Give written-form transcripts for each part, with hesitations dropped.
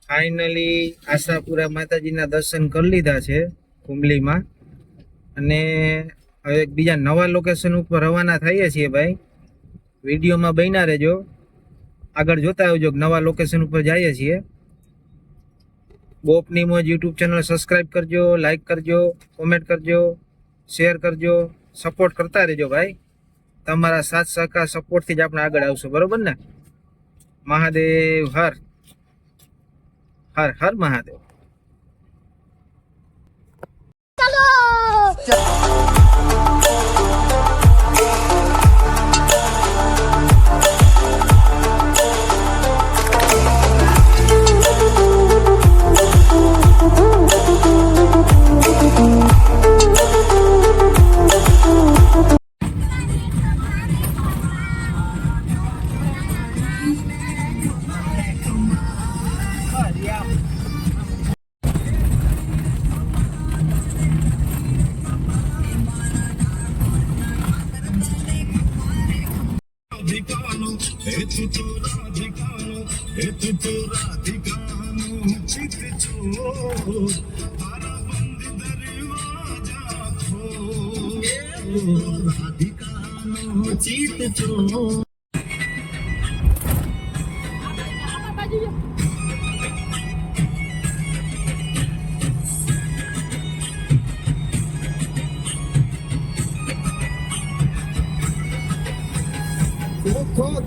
Finally Ashapura માતાજીના દર્શન કરી લીધા છે કુંબલીમાં, અને હવે બીજા નવા લોકેશન ઉપર રવાના થઈએ છીએ ભાઈ. વિડીયોમાં બન્યા રહેજો, આગળ જોતા આવજો. નવા લોકેશન ઉપર જઈએ છીએ. ગોપની મોજ યુટ્યુબ ચેનલ સબસ્ક્રાઈબ કરજો, લાઈક કરજો, કોમેન્ટ કરજો, શેર કરજો, સપોર્ટ કરતા રહેજો ભાઈ. તમારા સાથ સહકાર સપોર્ટથી જ આપણે આગળ આવશું, બરોબર ને? મહાદેવ હર હર હર મહાદેવ.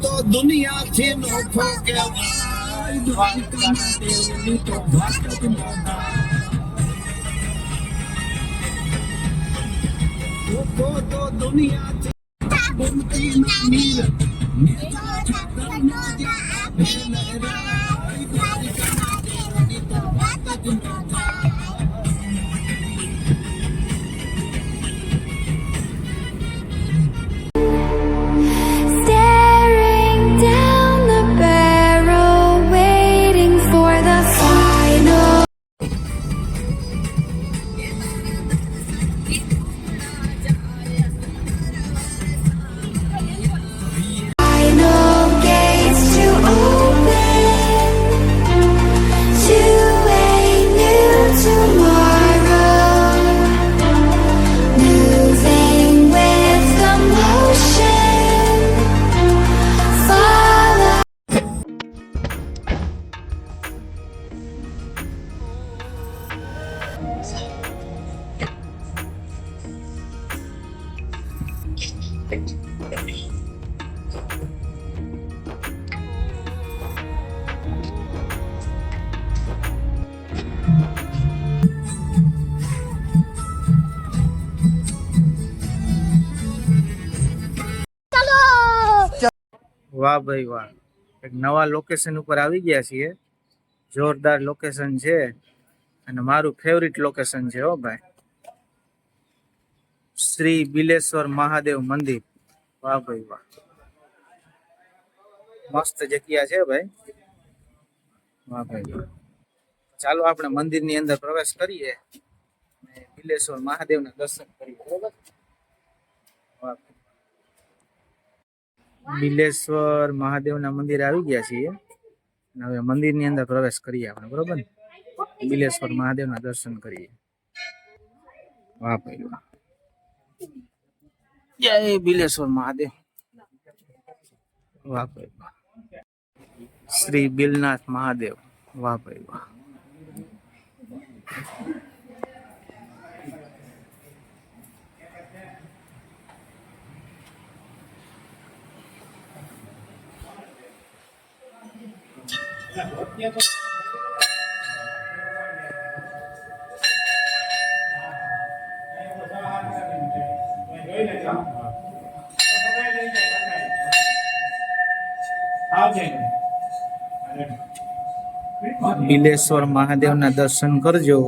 તો દુનિયા થી નોખો કહેવાય, દ્વારકાના દેવની તો દ્વારકા જ નોખો તો દુનિયા થી ગુમતી ના મીર નેતા છત્ર નો જા બેલરાય, દ્વારકાના દેવની તો દ્વારકા જ નોખો. વાહ ભાઈ વાહ, એક નવા લોકેશન ઉપર આવી ગયા છીએ. જોરદાર લોકેશન છે અને મારું ફેવરિટ લોકેશન છે હો ભાઈ. શ્રી બિલેશ્વર મહાદેવ મંદિર. વાહ ભાઈ વાહ, મસ્ત જગ્યા છે ભાઈ. વાહ ભાઈ વાહ. ચાલો આપણે મંદિરની અંદર પ્રવેશ કરીએ અને બિલેશ્વર મહાદેવના દર્શન કરીએ, બરોબર? વાહ. બિલેશ્વર મહાદેવના મંદિરે આવી ગયા છીએ અને હવે મંદિરની અંદર પ્રવેશ કરીએ આપણે, બરોબર ને? બિલેશ્વર મહાદેવના દર્શન કરીએ. વાહ ભાઈ વાહ, જય બિલેશ્વર મહાદેવ. વાહ ભાઈ વાહ, શ્રી બિલનાથ મહાદેવ. વાહ ભાઈ વાહ. બિલેશ્વર મહાદેવના દર્શન કરજો.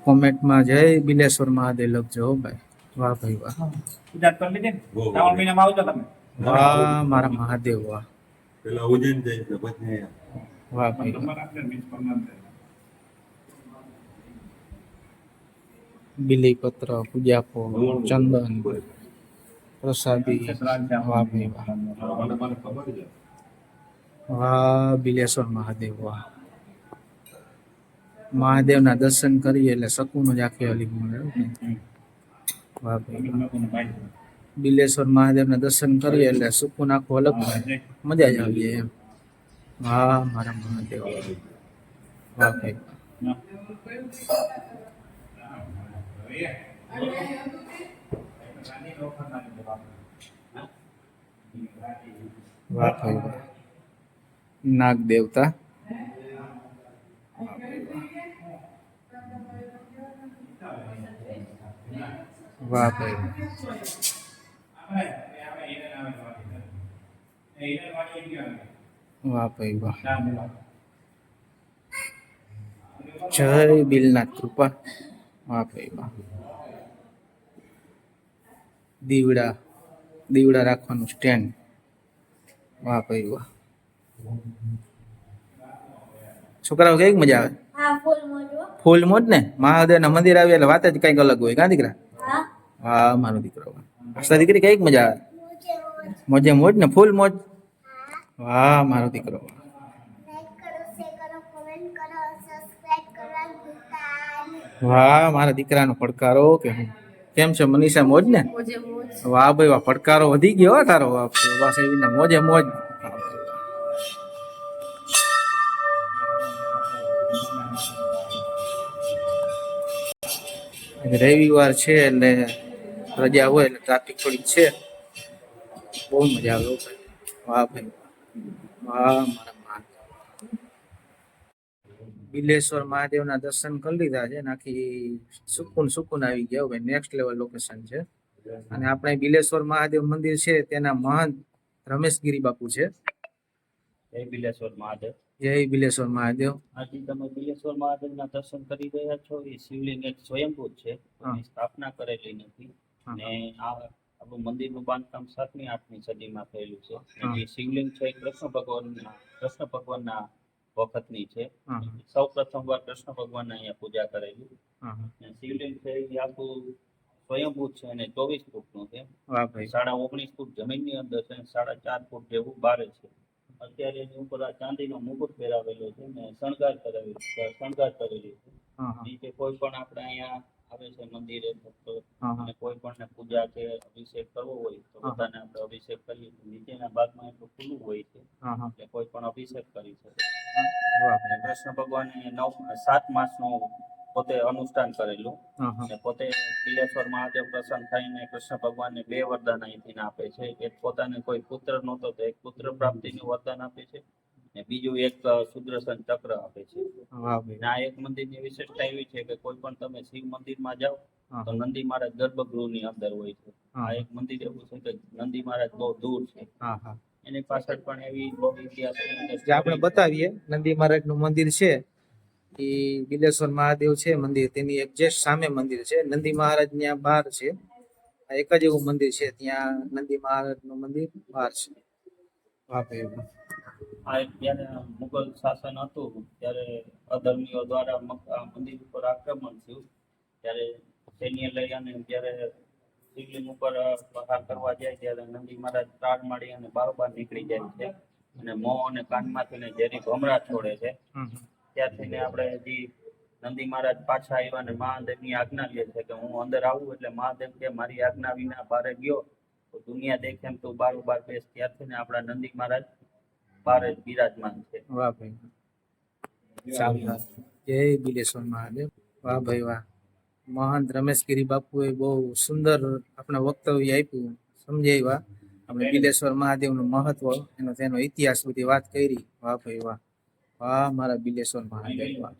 કોમેન્ટમાં જય બિલેશ્વર મહાદેવ લખજો હો ભાઈ. વાહ ભાઈ વાહ. વાહ મારા મહાદેવ વાહ. વાહ ભાઈ વાહ. બીલીપત્ર, પૂજાપો, ચંદન, પ્રસાદી. વાહ ભાઈ વાહ. વાહ બિલેશ્વર મહાદેવ વાહ. મહાદેવના દર્શન કરીએ એટલે શકુન જ આખી અલીગ મળે. વાહ ભાઈ વાહ. બિલેશ્વર મહાદેવના દર્શન કરીએ એટલે સુકૂન આખું અલગ મળે. મજા જ આવી જાય એમ. વાહ મારા મહાદેવ. વાહ ભાઈ વાહ ભાઈ વાહ. નાગ દેવતા. વાહ ભાઈ વાહ ભાઈ વાહ. જય બિલનાથ કૃપા. વાહ ભાઈ વાહ. દીવડા દીવડા રાખવાનું સ્ટેન્ડ. વાહ ભાઈ વાહ. છોકરાઓ કઈક મજા આવે. ફૂલ મોજ ને મહાદેવના મંદિર આવે એટલે વાત જ કઈક અલગ હોય કા દીકરા. હા મારો દીકરો. આસ્તા દીકરી કઈક મજા આવે. મોજે મોજ ને ફૂલ મોજ. વાહ મારો દીકરો. વાહ મારા દીકરાનો પડકારો કે હું. કેમ છે મનીષા મોજ ને. વાહ ભાઈ વાહ પડકારો વધી ગયો હો તારો. બસ એવી મોજે મોજ. રવિવાર છે એટલે રજા હોય એટલે ટ્રાફિક થોડીક છે. બહુ મજા આવે હો ભાઈ. વાહ ભાઈ વાહ મારા મહાદેવ. બિલેશ્વર મહાદેવના દર્શન કરી લીધા છે. નાખી સુકૂન સુકૂન આવી ગયા ભાઈ. નેક્સ્ટ લેવલ લોકેશન છે. અને આપણે બિલેશ્વર મહાદેવ મંદિર છે તેના મહંત રમેશગીરી બાપુ છે. જય બિલેશ્વર મહાદેવ. જય બિલેશ્વર મહાદેવ. આજે તમે બિલેશ્વર મહાદેવના દર્શન કરી રહ્યા છો. એ શિવલિંગ એક સ્વયંભૂ છે. એની સ્થાપના કરેલી નથી. ને આ આપણું મંદિરનું બાંધકામ 7મી 8મી સદીમાં થયેલું છે. અને જે શિવલિંગ છે એ કૃષ્ણ ભગવાનના વખતની છે. સૌ પ્રથમ વાર કૃષ્ણ ભગવાનને અહીંયા પૂજા કરેલી. અને શિવલિંગ છે એ આખું સ્વયંભૂત છે અને 24 ફૂટનું છે. વાહ ભાઈ 19.5 ફૂટ જમીનની અંદર છે અને 4.5 ફૂટ જેવું બારે છે. અત્યારે એની ઉપર આ ચાંદીનો મુકુટ પહેરાવેલો છે ને શણગાર કરેલી છે. નીચે કોઈ પણ આપણે અહીંયા આવે છે મંદિરે ભક્તો અને કોઈ પણ ને પૂજા કે અભિષેક કરવો હોય તો બધાને આપણે અભિષેક કરીએ. નીચેના ભાગમાં એટલું ખુલ્લું હોય છે એટલે કોઈ પણ અભિષેક કરી શકે. કૃષ્ણ ભગવાને 7 માસનું પોતે અનુષ્ઠાન કરેલું અને પોતે બિલેશ્વર મહાદેવ પ્રસન્ન થઈને કૃષ્ણ ભગવાનને 2 વરદાન અહીંથી આપે છે. એક પોતાને કોઈ પુત્ર નહોતો તો એક પુત્ર પ્રાપ્તિનું વરદાન આપે છે. ને બીજું એક સુદર્શન ચક્ર આપે છે. આ એક મંદિરની વિશેષતા એવી છે કે કોઈ પણ તમે શિવ મંદિરમાં જાઓ તો નંદી મહારાજ ગર્ભગૃહની અંદર હોય છે. આ એક મંદિર એવું છે કે નંદી મહારાજ બહુ દૂર છે. એની પાછળ પણ એવી બહુ ઇતિહાસ જે આપણે બતાવીએ નંદી મહારાજ નું મંદિર છે એ બિલેશ્વર મહાદેવ છે મંદિર તેની એક્ઝેક્ટ સામે મંદિર છે. નંદી મહારાજ ત્યાં બહાર છે. આ એક જ એવું મંદિર છે ત્યાં નંદી મહારાજ નું મંદિર બહાર છે. વાહ ભાઈ વાહ. આ જ્યારે મુઘલ શાસન હતું ત્યારે અધર્મીઓ દ્વારા આ મંદિર ઉપર આક્રમણ થયું ત્યારે સૈન્ય લઈ અને જ્યારે શિવલિંગ ઉપર પ્રહાર કરવા જાય ત્યારે નંદી મહારાજ ત્રાડ મારી અને બારોબાર નીકળી જાય છે અને મોં અને કાનમાંથી ને ઝેરી ભમરા છોડે છે. ત્યારથી આપણે હજી નંદી મહારાજ પાછા આવ્યા અને મહાદેવની આજ્ઞા લે છે કે હું અંદર આવું એટલે મહાદેવ કે મારી આજ્ઞા વિના બારે ગયો તો દુનિયા દેખે એમ તું બારોબાર બેસ. ત્યારથી આપણા નંદી મહારાજ બારે બિરાજમાન છે. વાહ ભાઈ સારું. જય બિલેશ્વર મહાદેવ. વાહ ભાઈ વાહ. મહંત રમેશગીરી બાપુએ બહુ સુંદર આપણે વક્તવ્ય આપ્યું સમજાવ્યા. આપણે બિલેશ્વર મહાદેવ નું મહત્વ તેનો ઇતિહાસ બધી વાત કરી. વાહ ભાઈ વાહ. વાહ મારા બિલેશ્વર મહાદેવ વાહ.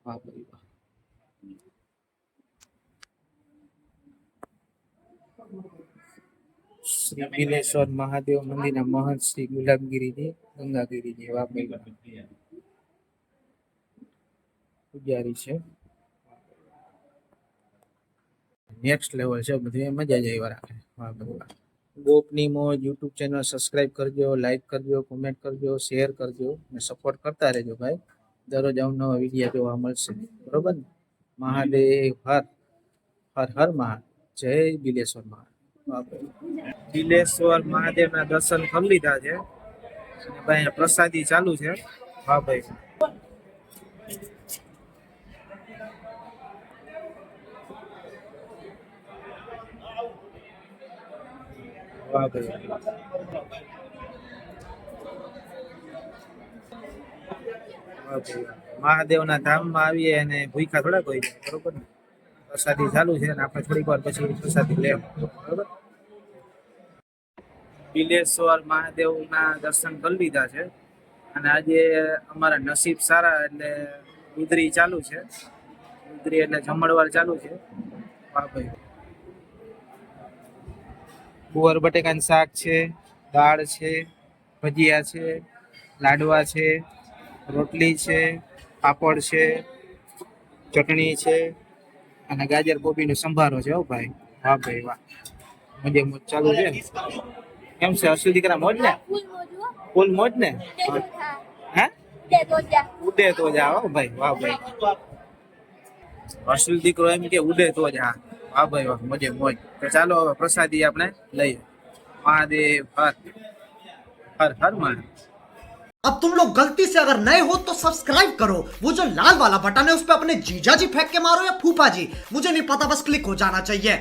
વાહ ભાઈ વાહ. શ્રી બિલેશ્વર મહાદેવ મંદિરના મહંત શ્રી ગુલાબગીરીજી ગંગાગીરીજી વાહ ભાઈ વાહ. પૂજારી છે. નેક્સ્ટ લેવલ છે બધું મજા જ આવ્યા રાખે. વાહ ભાઈ વાહ. ગોપની મોજ યુટ્યુબ ચેનલ સબસ્ક્રાઇબ કરજો, લાઈક કરજો, કોમેન્ટ કરજો, શેર કરજો અને સપોર્ટ કરતા રહેજો ભાઈ. દરરોજ નવા વિડીયો જોવા મળશે બરોબર ને. મહાદેવ હર હર હર મહાદેવ. જય બિલેશ્વર મહાદેવ. બિલેશ્વર મહાદેવના દર્શન કરી લીધા છે અને ભાઈ પ્રસાદી ચાલુ છે. હા ભાઈ વાહ ભાઈ મહાદેવના ધામમાં આવીએ અને ભૂખા થોડા કોઈ જાય, બરોબર ને? પ્રસાદી ચાલુ છે અને આપણે થોડીક વાર પછી પ્રસાદી લેવું, બરોબર? બિલેશ્વર મહાદેવના દર્શન કરી લીધા છે અને આજે અમારા નસીબ સારા એટલે ઉધરી ચાલુ છે. ઉધરી એટલે જમણવાર ચાલુ છે. વાહ ભાઈ ગુવાર બટેકાનું શાક છે, દાળ છે, ભજીયા છે, લાડવા છે, રોટલી છે, પાપડ છે, ચટણી છે અને ગાજર કોબીનો સંભારો છે. હો ભાઈ વાહ ભાઈ વાહ, મજે મોજ ચાલુ છે. કેમ છે અસુ દીકરા, મોજ ને? ફૂલ મોજ ને? હે ઉડે તો જા. હો ભાઈ વાહ ભાઈ, અસુલ દીકરો એમ કે ઉડે તો જા. વાહ ભાઈ વાહ, મજે મોજ. તો ચાલો હવે પ્રસાદી આપણે લઈએ. મહાદેવ હર હર હર મહાદેવ. अब तुम लोग गलती से अगर नए हो तो सब्सक्राइब करो, वो जो लाल वाला बटन है उस पर अपने जीजा जी फेंक के मारो या फूफा जी, मुझे नहीं पता, बस क्लिक हो जाना चाहिए।